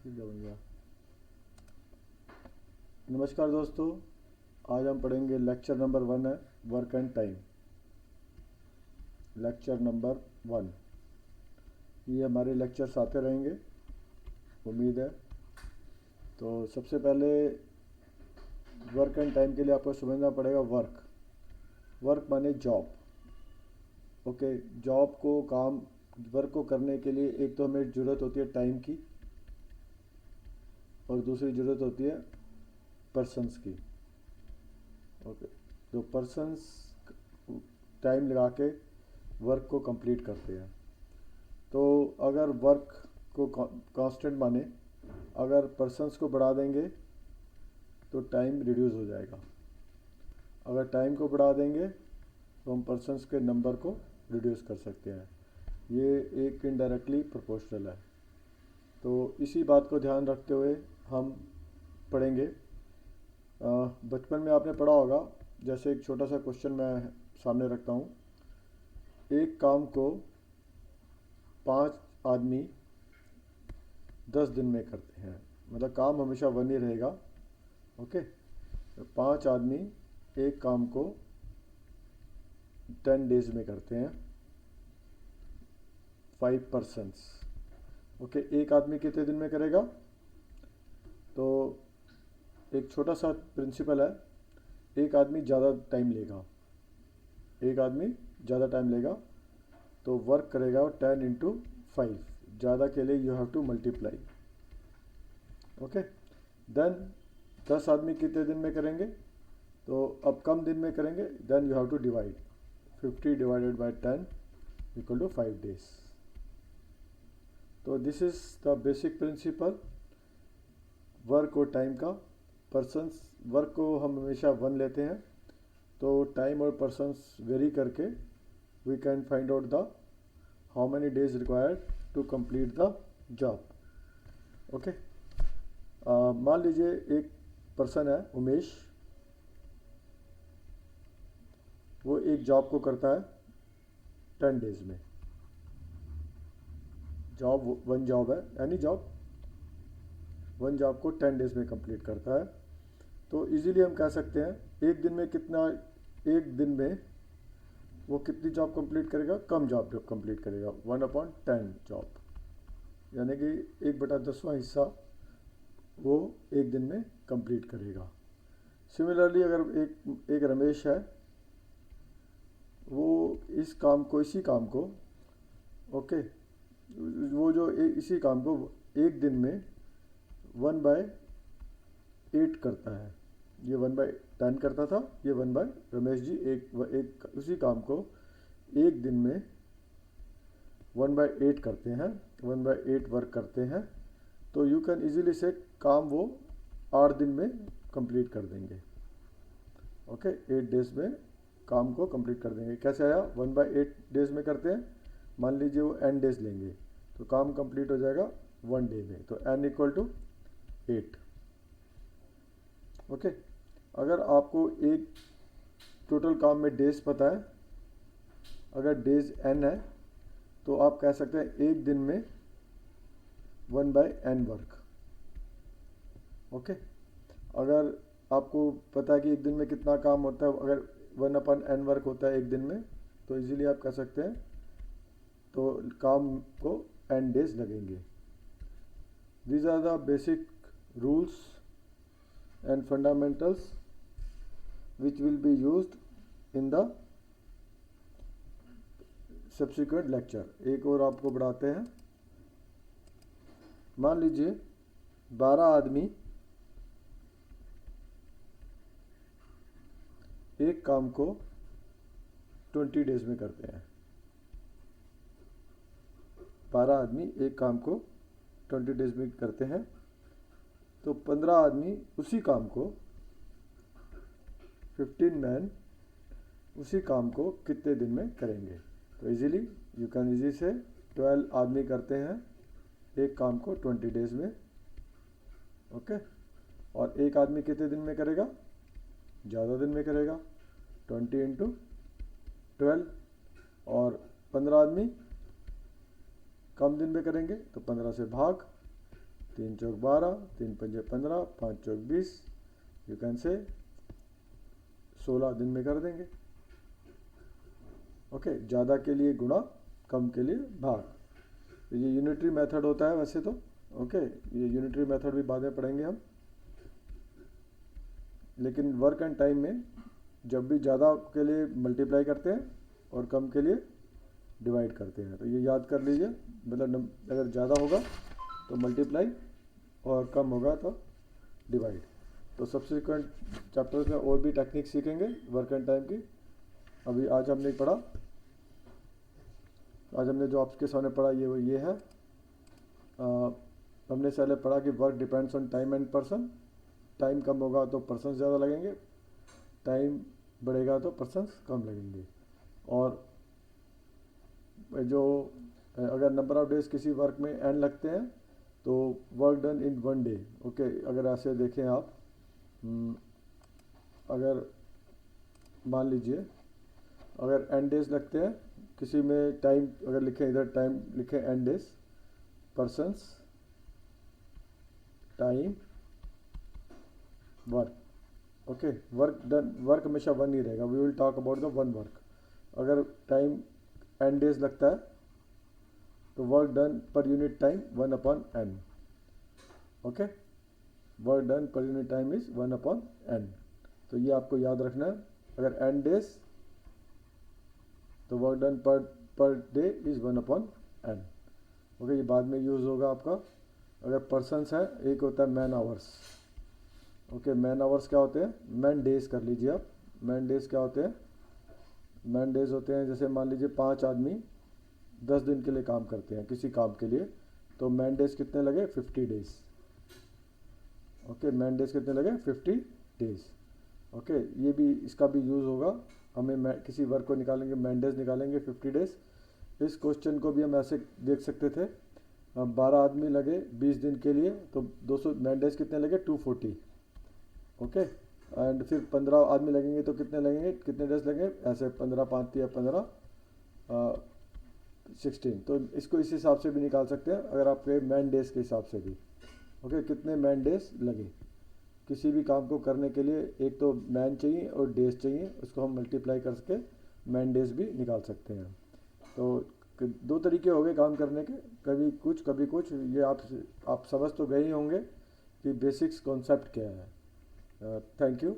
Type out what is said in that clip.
फिर क्या बन गया। नमस्कार दोस्तों, आज हम पढ़ेंगे लेक्चर नंबर 1 है work and time. Lecture number 1, ये हमारे लेक्चर्स आते रहेंगे, उम्मीद है। तो सबसे पहले वर्क एंड टाइम के लिए आपको समझना पड़ेगा वर्क माने जॉब। ओके, जॉब को वर्क को करने के लिए एक तो हमें ज़रूरत होती है टाइम की, और दूसरी ज़रूरत होती है पर्सन्स की। ओके, तो पर्सन्स टाइम लगा के वर्क को कंप्लीट करते हैं। तो अगर वर्क को कांस्टेंट माने, अगर पर्सन्स को बढ़ा देंगे तो टाइम रिड्यूस हो जाएगा। अगर टाइम को बढ़ा देंगे तो हम पर्सन्स के नंबर को रिड्यूस कर सकते हैं। ये एक इनडायरेक्टली प्रोपोर्शनल है। तो इसी बात को ध्यान रखते हुए हम पढ़ेंगे। बचपन में आपने पढ़ा होगा, जैसे एक छोटा सा क्वेश्चन मैं सामने रखता हूँ। एक काम को 5 आदमी 10 दिन में करते हैं, मतलब काम हमेशा वन ही रहेगा। ओके, तो 5 आदमी एक काम को 10 डेज में करते हैं, 5 पर्सन्स। ओके, एक आदमी कितने दिन में करेगा? तो एक छोटा सा प्रिंसिपल है, एक आदमी ज़्यादा टाइम लेगा, एक आदमी ज़्यादा टाइम लेगा तो वर्क करेगा 10 इंटू 5। ज़्यादा के लिए you have to multiply. Okay, then 10 आदमी कितने दिन में करेंगे? तो अब कम दिन में करेंगे, then you have to divide 50 divided by 10 equal to 5 days. तो this is the basic principle work और टाइम का। पर्सन्स वर्क को हम हमेशा वन लेते हैं, तो टाइम और पर्सन्स वेरी करके we can find out the how many days required to complete the job. Okay, मान लीजिए एक पर्सन है उमेश, वो एक जॉब को करता है 10 डेज में। वन जॉब है, यानी वन जॉब को 10 डेज में कंप्लीट करता है। तो इजीली हम कह सकते हैं एक दिन में वो कितनी जॉब कंप्लीट करेगा? कम जॉब कंप्लीट करेगा, 1/10 जॉब, यानी कि 1/10वां हिस्सा वो एक दिन में कंप्लीट करेगा। सिमिलरली अगर एक रमेश है, वो इसी काम को ओके, वो जो इसी काम को एक दिन में 1/8 करता है। ये 1/10 करता था, ये रमेश जी एक उसी काम को एक दिन में 1/8 करते हैं, 1/8 वर्क करते हैं। तो यू कैन इजीली से काम वो 8 दिन में कंप्लीट कर देंगे। ओके, 8 डेज में काम को कंप्लीट कर देंगे। कैसे आया? 1/8 डेज में करते हैं, मान लीजिए वो n डेज लेंगे तो काम कंप्लीट हो जाएगा 1 डे में, तो n इक्वल टू 8। ओके, अगर आपको एक टोटल काम में डेज पता है, अगर डेज n है तो आप कह सकते हैं एक दिन में 1/n वर्क। ओके, अगर आपको पता है कि एक दिन में कितना काम होता है, अगर 1/n वर्क होता है एक दिन में, तो इजीली आप कह सकते हैं तो काम को n डेज लगेंगे। These are the basic rules and fundamentals which will be used in the subsequent lecture. एक और आपको बढ़ाते हैं। मान लीजिए 12 आदमी एक काम को 20 डेज में करते हैं। 12 आदमी एक काम को 20 डेज में करते हैं, तो 15 आदमी उसी काम को 15 मैन उसी काम को कितने दिन में करेंगे? तो इजीली यू कैन इजी से 12 आदमी करते हैं एक काम को 20 डेज में। ओके, और एक आदमी कितने दिन में करेगा? ज़्यादा दिन में करेगा, 20 इंटू 12। और 15 आदमी कम दिन में करेंगे, तो 15 से भाग, 3 चौक 12, 3 पंजे 15, 5 चौक 20, यू कैन से 16 दिन में कर देंगे। ओके, ज़्यादा के लिए गुणा, कम के लिए भाग। तो ये यूनिटरी मेथड होता है वैसे तो। ओके, ये यूनिटरी मेथड भी बाद में पढ़ेंगे हम। लेकिन वर्क एंड टाइम में जब भी ज़्यादा के लिए मल्टीप्लाई करते हैं और कम के लिए डिवाइड करते हैं। तो ये याद कर लीजिए, मतलब अगर ज़्यादा होगा तो मल्टीप्लाई और कम होगा तो डिवाइड। तो सब्सिक्वेंट चैप्टर्स में और भी टेक्निक सीखेंगे वर्क एंड टाइम की। अभी आज हमने पढ़ा, आज हमने जो आपके सामने पढ़ा ये है। हमने पहले पढ़ा कि work depends on time and person. Time कम होगा तो पर्सन ज़्यादा लगेंगे, टाइम बढ़ेगा तो पर्सन कम लगेंगे। और जो अगर नंबर ऑफ डेज किसी वर्क में एन लगते हैं तो work done in 1 day. Okay, अगर ऐसे देखें आप, अगर मान लीजिए अगर एन डेज लगते हैं किसी में, टाइम अगर लिखें इधर, टाइम लिखें N days, persons time work. Okay, work done, work हमेशा 1 ही रहेगा। We will talk about the 1 work. अगर टाइम एन डेज लगता है तो work done per unit time 1/n। Okay, work done per unit time is 1/n। तो ये आपको याद रखना है। अगर n डेज तो work done per day is 1/n। Okay, ये बाद में यूज़ होगा आपका। अगर पर्सन्स है, एक होता है man hours. Okay, man hours क्या होते हैं? मैन डेज कर लीजिए आप। मैन डेज क्या होते हैं? मैन डेज होते हैं, जैसे मान लीजिए 5 आदमी 10 दिन के लिए काम करते हैं किसी काम के लिए, तो मैन डेज कितने लगे? 50 डेज। ओके, मैन डेज कितने लगे? 50 डेज। ओके, ये भी, इसका भी यूज़ होगा। हमें किसी वर्क को निकालेंगे, मैन डेज निकालेंगे 50 डेज। इस क्वेश्चन को भी हम ऐसे देख सकते थे, 12 आदमी लगे 20 दिन के लिए, तो 200 मैन डेज कितने लगे? 240। ओके, एंड फिर 15 आदमी लगेंगे तो कितने लगेंगे, कितने डेज लगेंगे? ऐसे 15 5 या 15 16। तो इसको इस हिसाब से भी निकाल सकते हैं, अगर आपके मैन डेज के हिसाब से भी। ओके, कितने मैन डेज लगे किसी भी काम को करने के लिए। एक तो मैन चाहिए और डेज चाहिए, उसको हम मल्टीप्लाई करके मैन डेज भी निकाल सकते हैं। तो 2 तरीके हो गए काम करने के, कभी कुछ कभी कुछ। ये आप समझ तो गए ही होंगे कि बेसिक्स कॉन्सेप्ट क्या है। Thank you.